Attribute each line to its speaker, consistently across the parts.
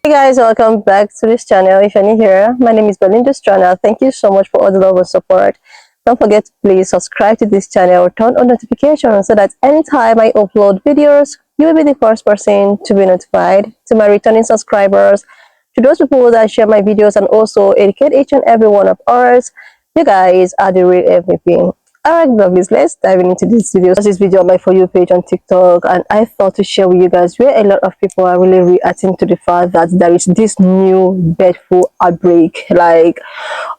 Speaker 1: Hey guys, welcome back to this channel. If you're new here, my name is Belinda's channel. Thank you so much for all the love and support. Don't forget to please subscribe to this channel, turn on notifications so that anytime I upload videos, you will be the first person to be notified. To my returning subscribers, to those people that share my videos and also educate each and every one of us, you guys are the real MVP. Alright, lovelies, let's dive into this video. This video on my For You page on TikTok, and I thought to share with you guys where a lot of people are really reacting to the fact that there is this new bird flu outbreak. Like,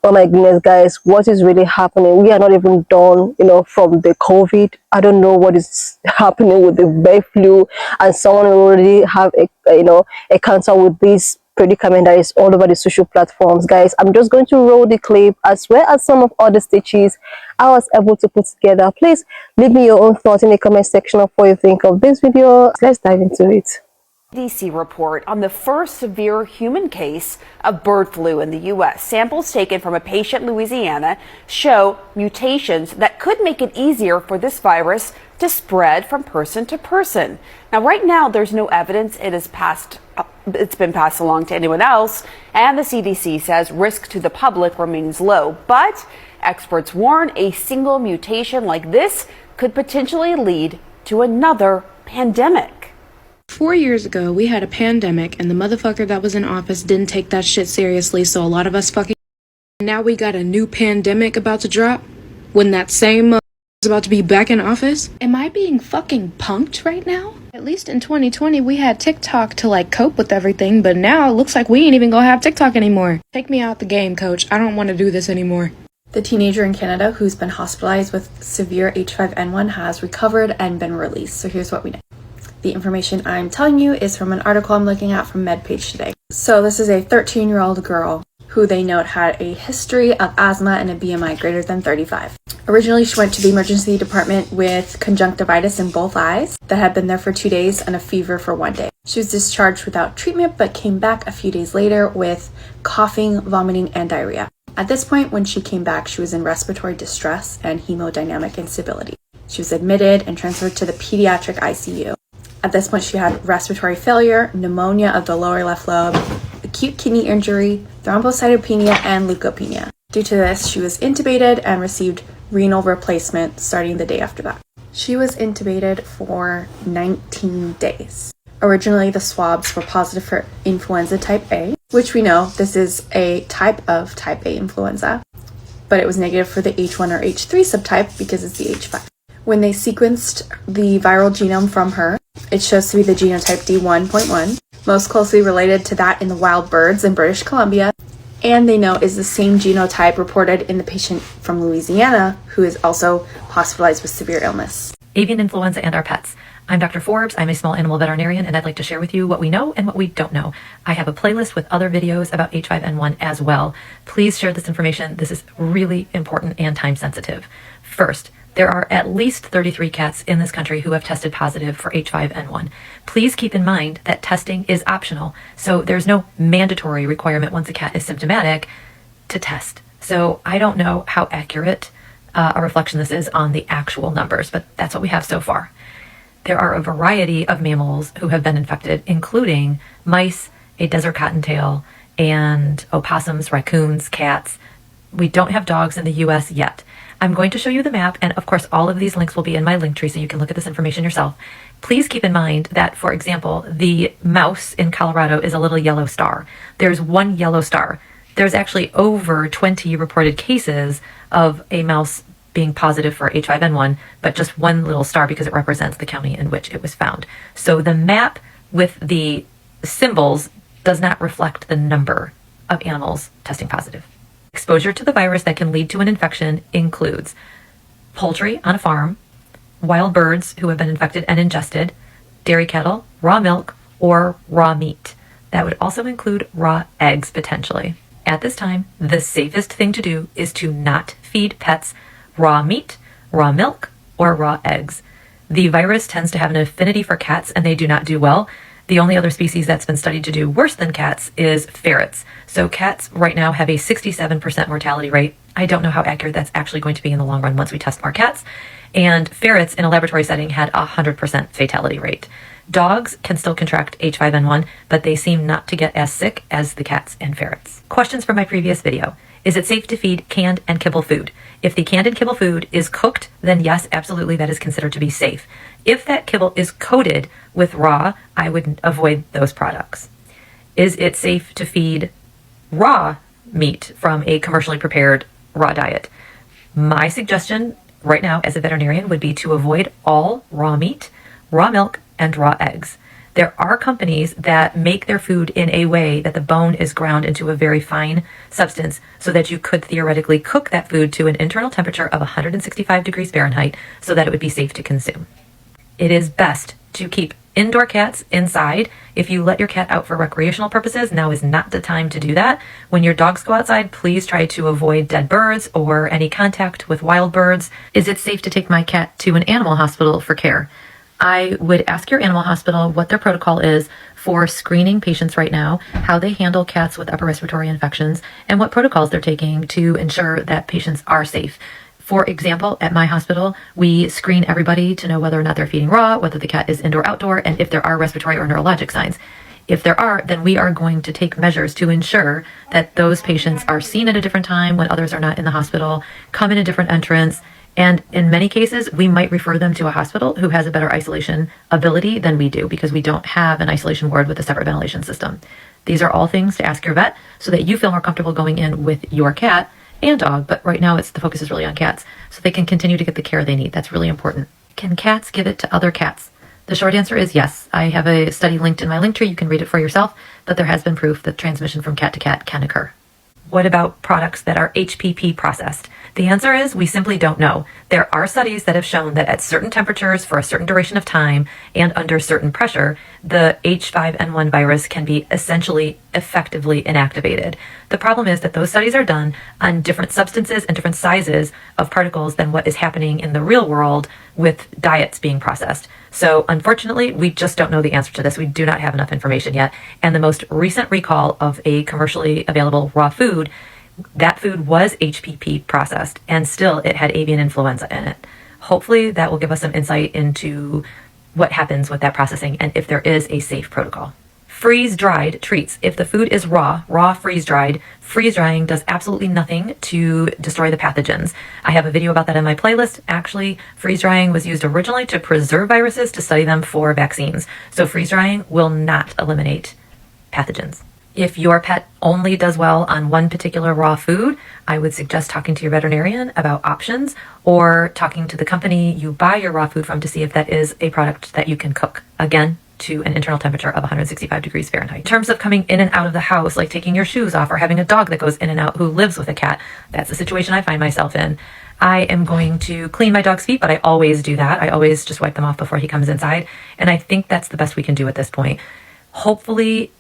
Speaker 1: oh my goodness, guys, what is really happening? We are not even done, from the COVID. I don't know what is happening with the bird flu, and someone already have a cancer with this predicament that is all over the social platforms. Guys, I'm just going to roll the clip as well as some of other stitches I was able to put together. Please leave me your own thoughts in the comment section of what you think of this video. Let's dive into it.
Speaker 2: CDC report on the first severe human case of bird flu in the U.S. Samples taken from a patient in Louisiana show mutations that could make it easier for this virus to spread from person to person. Now, right now, there's no evidence it's been passed along to anyone else, and the CDC says risk to the public remains low. But experts warn a single mutation like this could potentially lead to another pandemic.
Speaker 3: 4 years ago, we had a pandemic, and the motherfucker that was in office didn't take that shit seriously, so a lot of us fucking... Now we got a new pandemic about to drop, when that same is about to be back in office? Am I being fucking punked right now? At least in 2020, we had TikTok to, cope with everything, but now it looks like we ain't even gonna have TikTok anymore. Take me out the game, coach. I don't want to do this anymore.
Speaker 4: The teenager in Canada who's been hospitalized with severe H5N1 has recovered and been released, so here's what we know. The information I'm telling you is from an article I'm looking at from MedPage today. So this is a 13-year-old girl who they note had a history of asthma and a BMI greater than 35. Originally, she went to the emergency department with conjunctivitis in both eyes that had been there for 2 days and a fever for 1 day. She was discharged without treatment but came back a few days later with coughing, vomiting, and diarrhea. At this point, when she came back, she was in respiratory distress and hemodynamic instability. She was admitted and transferred to the pediatric ICU. At this point, she had respiratory failure, pneumonia of the lower left lobe, acute kidney injury, thrombocytopenia, and leukopenia. Due to this, she was intubated and received renal replacement starting the day after that. She was intubated for 19 days. Originally, the swabs were positive for influenza type A, which we know this is a type of type A influenza, but it was negative for the H1 or H3 subtype because it's the H5. When they sequenced the viral genome from her, it shows to be the genotype D1.1, most closely related to that in the wild birds in British Columbia, and they know is the same genotype reported in the patient from Louisiana who is also hospitalized with severe illness.
Speaker 5: Avian influenza and our pets. I'm Dr. Forbes. I'm a small animal veterinarian, and I'd like to share with you what we know and what we don't know. I have a playlist with other videos about H5N1 as well. Please share this information. This is really important and time sensitive. First, there are at least 33 cats in this country who have tested positive for H5N1. Please keep in mind that testing is optional, so there's no mandatory requirement once a cat is symptomatic to test. So I don't know how accurate a reflection this is on the actual numbers, but that's what we have so far. There are a variety of mammals who have been infected, including mice, a desert cottontail, and opossums, raccoons, cats. We don't have dogs in the US yet. I'm going to show you the map, and of course all of these links will be in my link tree so you can look at this information yourself. Please keep in mind that, for example, the mouse in Colorado is a little yellow star. There's one yellow star. There's actually over 20 reported cases of a mouse being positive for H5N1, but just one little star because it represents the county in which it was found. So the map with the symbols does not reflect the number of animals testing positive. Exposure to the virus that can lead to an infection includes poultry on a farm, wild birds who have been infected and ingested, dairy cattle, raw milk, or raw meat. That would also include raw eggs potentially. At this time, the safest thing to do is to not feed pets raw meat, raw milk, or raw eggs. The virus tends to have an affinity for cats, and they do not do well. The only other species that's been studied to do worse than cats is ferrets. So cats right now have a 67% mortality rate. I don't know how accurate that's actually going to be in the long run once we test more cats. and ferrets in a laboratory setting had a 100% fatality rate. Dogs can still contract H5N1, but they seem not to get as sick as the cats and ferrets. Questions from my previous video. Is it safe to feed canned and kibble food? If the canned and kibble food is cooked, then yes, absolutely, that is considered to be safe. If that kibble is coated with raw, I would avoid those products. Is it safe to feed raw meat from a commercially prepared raw diet? My suggestion right now as a veterinarian would be to avoid all raw meat, raw milk, and raw eggs. There are companies that make their food in a way that the bone is ground into a very fine substance so that you could theoretically cook that food to an internal temperature of 165 degrees Fahrenheit so that it would be safe to consume. It is best to keep indoor cats inside. If you let your cat out for recreational purposes, now is not the time to do that. When your dogs go outside, please try to avoid dead birds or any contact with wild birds. Is it safe to take my cat to an animal hospital for care? I would ask your animal hospital what their protocol is for screening patients right now, how they handle cats with upper respiratory infections, and what protocols they're taking to ensure that patients are safe. For example, at my hospital, we screen everybody to know whether or not they're feeding raw, whether the cat is indoor, outdoor, and if there are respiratory or neurologic signs. If there are, then we are going to take measures to ensure that those patients are seen at a different time when others are not in the hospital, come in a different entrance, and in many cases, we might refer them to a hospital who has a better isolation ability than we do because we don't have an isolation ward with a separate ventilation system. These are all things to ask your vet so that you feel more comfortable going in with your cat and dog, but right now the focus is really on cats, so they can continue to get the care they need. That's really important. Can cats give it to other cats? The short answer is yes. I have a study linked in my link tree. You can read it for yourself, but there has been proof that transmission from cat to cat can occur. What about products that are HPP processed? The answer is we simply don't know. There are studies that have shown that at certain temperatures for a certain duration of time and under certain pressure, the H5N1 virus can be essentially effectively inactivated. The problem is that those studies are done on different substances and different sizes of particles than what is happening in the real world with diets being processed. So unfortunately, we just don't know the answer to this. We do not have enough information yet. And the most recent recall of a commercially available raw food, that food was HPP processed and still it had avian influenza in it. Hopefully that will give us some insight into what happens with that processing and if there is a safe protocol. Freeze-dried treats. If the food is raw freeze-dried, freeze-drying does absolutely nothing to destroy the pathogens. I have a video about that in my playlist. Actually, freeze-drying was used originally to preserve viruses to study them for vaccines. So freeze-drying will not eliminate pathogens. If your pet only does well on one particular raw food, I would suggest talking to your veterinarian about options or talking to the company you buy your raw food from to see if that is a product that you can cook. Again, to an internal temperature of 165 degrees Fahrenheit. In terms of coming in and out of the house, like taking your shoes off or having a dog that goes in and out who lives with a cat, that's the situation I find myself in. I am going to clean my dog's feet, but I always do that. I always just wipe them off before he comes inside. And I think that's the best we can do at this point. Hopefully,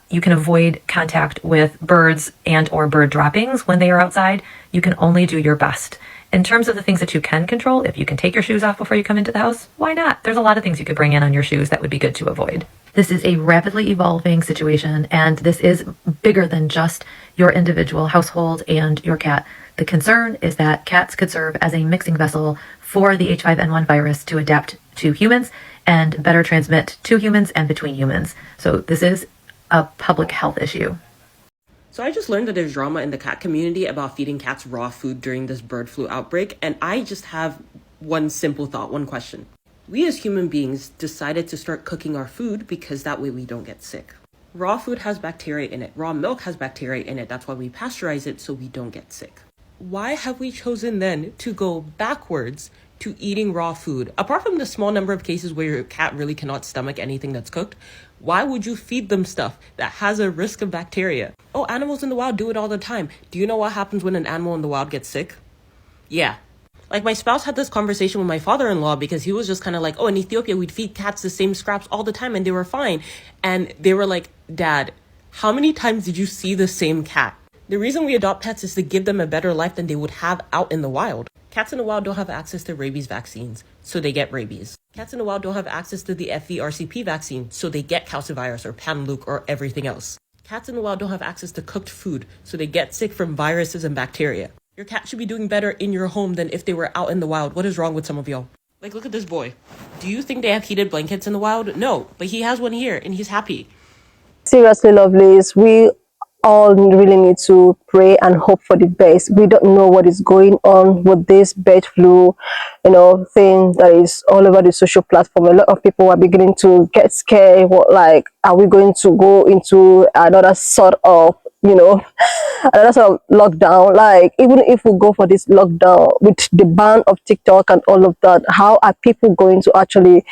Speaker 5: you can avoid contact with birds and or bird droppings when they are outside. You can only do your best. In terms of the things that you can control, if you can take your shoes off before you come into the house, why not? There's a lot of things you could bring in on your shoes that would be good to avoid. This is a rapidly evolving situation, and this is bigger than just your individual household and your cat. The concern is that cats could serve as a mixing vessel for the H5N1 virus to adapt to humans and better transmit to humans and between humans. So this is a public health issue.
Speaker 6: So I just learned that there's drama in the cat community about feeding cats raw food during this bird flu outbreak, and I just have one simple thought, one question. We as human beings decided to start cooking our food because that way we don't get sick. Raw food has bacteria in it. Raw milk has bacteria in it. That's why we pasteurize it so we don't get sick. Why have we chosen then to go backwards to eating raw food? Apart from the small number of cases where your cat really cannot stomach anything that's cooked, why would you feed them stuff that has a risk of bacteria? Oh, animals in the wild do it all the time. Do you know what happens when an animal in the wild gets sick? Yeah. Like my spouse had this conversation with my father-in-law because he was just kind of like, oh, in Ethiopia, we'd feed cats the same scraps all the time and they were fine. And they were like, Dad, how many times did you see the same cat? The reason we adopt pets is to give them a better life than they would have out in the wild. Cats in the wild don't have access to rabies vaccines, so they get rabies. Cats in the wild don't have access to the FVRCP vaccine, so they get calcivirus or Panleuk or everything else. Cats in the wild don't have access to cooked food, so they get sick from viruses and bacteria. Your cat should be doing better in your home than if they were out in the wild. What is wrong with some of y'all? Like, look at this boy. Do you think they have heated blankets in the wild? No, but he has one here and he's happy.
Speaker 1: Seriously, lovelies, we all really need to pray and hope for the best. We don't know what is going on with this bird flu, thing that is all over the social platform. A lot of people are beginning to get scared. What, like, are we going to go into another sort of, another sort of lockdown? Like, even if we go for this lockdown with the ban of TikTok and all of that, how are people going to actually,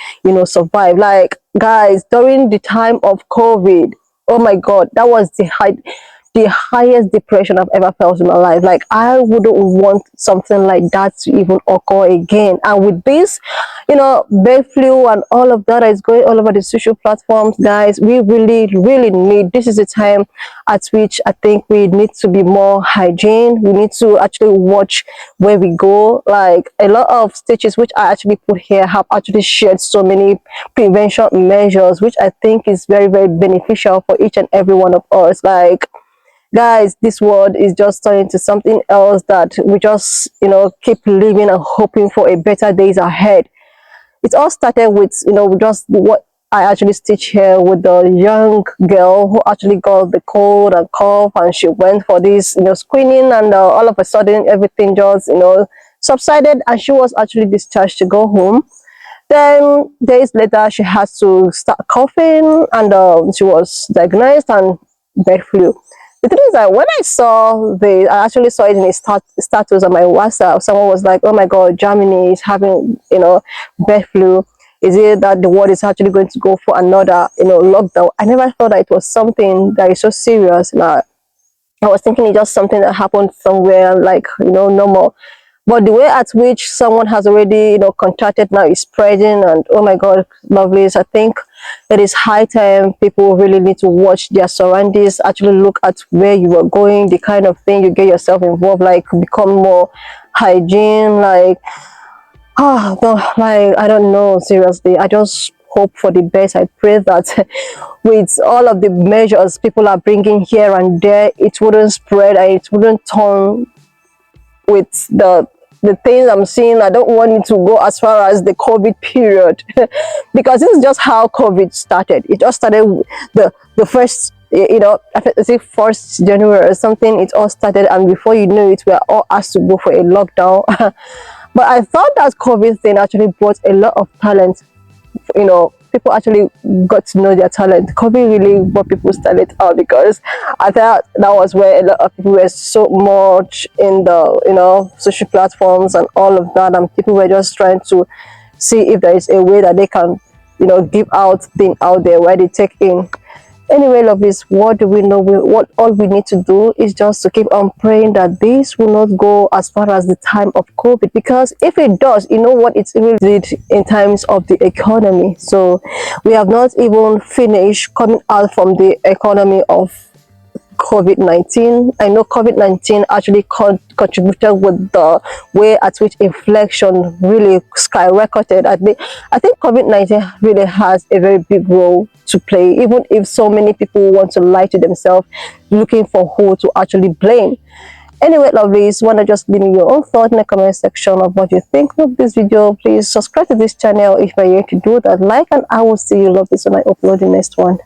Speaker 1: survive? Like, guys, during the time of COVID, oh my god, that was the highest depression I've ever felt in my life. Like, I wouldn't want something like that to even occur again. And with this, bird flu and all of that is going all over the social platforms, guys, we really, really need, this is the time at which I think we need to be more hygiene. We need to actually watch where we go. Like, a lot of stitches which I actually put here have actually shared so many prevention measures, which I think is very, very beneficial for each and every one of us. Like, guys, this world is just turning to something else that we just, keep living and hoping for a better days ahead. It all started with, just what I actually stitch here with the young girl who actually got the cold and cough, and she went for this, screening, and all of a sudden everything just, subsided, and she was actually discharged to go home. Then days later, she has to start coughing, and she was diagnosed and bird flu. The thing is that when I actually saw it in a status on my WhatsApp. Someone was like, "Oh my God, Germany is having, bird flu. Is it that the world is actually going to go for another, lockdown?" I never thought that it was something that is so serious. Now, I was thinking it's just something that happened somewhere, like, normal. But the way at which someone has already, contracted now is spreading, and oh my God, lovelies, I think it is high time people really need to watch their surroundings, actually look at where you are going, the kind of thing you get yourself involved, like become more hygiene, like, no, like, I don't know, seriously, I just hope for the best. I pray that with all of the measures people are bringing here and there, it wouldn't spread and it wouldn't turn with the things I'm seeing. I don't want it to go as far as the COVID period because this is just how COVID started. It just started the first, I think first January or something. It all started, and before you know it, we are all asked to go for a lockdown. But I thought that COVID thing actually brought a lot of talent. People actually got to know their talent. COVID really brought people's talent out, because I thought that was where a lot of people were so much in the social platforms and all of that, and people were just trying to see if there is a way that they can give out thing out there where they take in. Anyway, lovelies, what do we know? What all we need to do is just to keep on praying that this will not go as far as the time of COVID, because if it does, you know what it really did in times of the economy. So we have not even finished coming out from the economy of COVID-19. I know COVID-19 actually contributed with the way at which inflation really skyrocketed. I think COVID-19 really has a very big role to play, even if so many people want to lie to themselves, looking for who to actually blame. Anyway, lovelies, want to just leave me your own thought in the comment section of what you think of this video. Please subscribe to this channel if you're here to do that. Like, and I will see you, lovelies, when I upload the next one.